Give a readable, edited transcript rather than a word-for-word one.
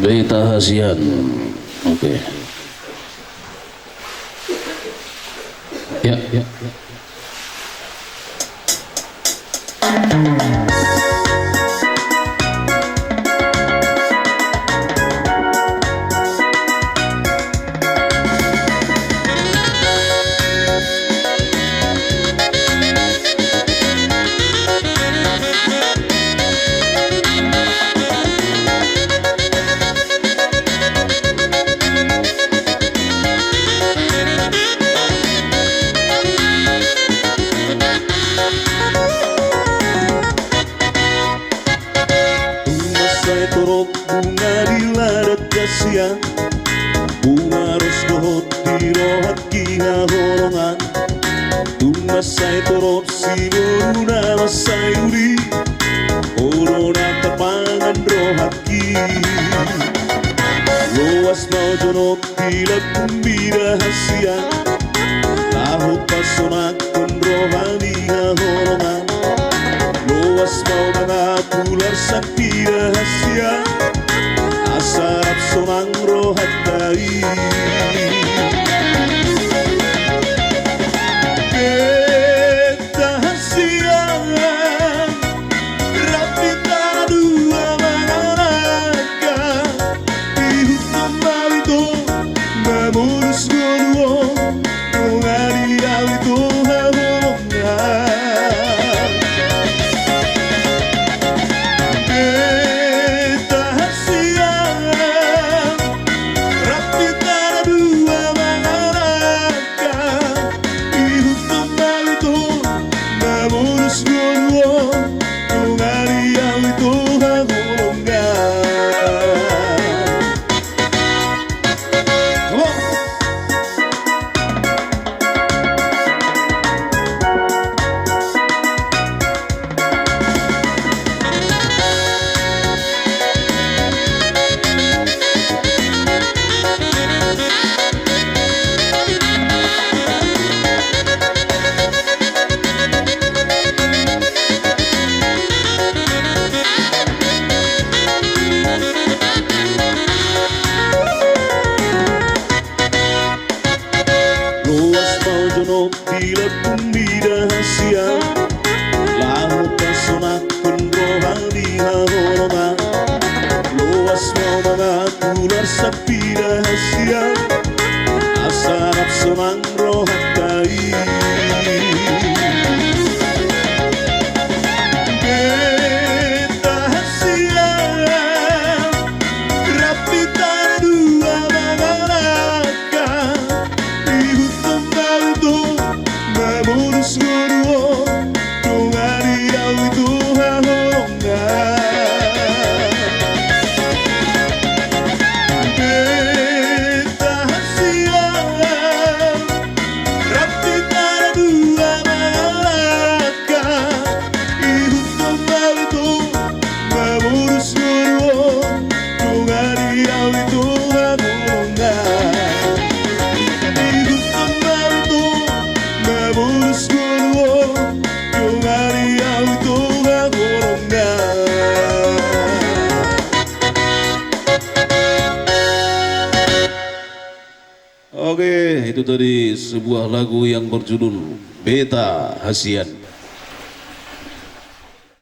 Beta Hasian. Oke. Ya, ya, ya. Torok bunga di ladat kasihan, bunga ros dohot di rohat kiha horongan. Tunga sai torok si boruna masayuri, corona tapangan rohat ki. Loas mau jonok bila kumbira hasian, lahut pasonak kun rohani horongan. Loas mau mengapular sakti rahasia, asarap sonang rohat dari. Beta hasian, rapi tanah dua mangaraka, di hutan malito, memurus goduo, mengadi awito hamongan. Bila kumbira hasian, lahut pasonak kun rohani hahorongan. Loas mau mengakular sapi rahasian, asarap sonang rohat tai. Beta hasian, rapi tanah dua mangaraka, di hutan malito, memurus goduo, tungari awito hahorongan. Beta hasian, rapi tanah dua mangaraka, di hutan malito, memurus goduo, tungari awito hahorongan. Memurus goduo, tungari awito hahorongan. Oke, itu tadi sebuah lagu yang berjudul Beta Hasian.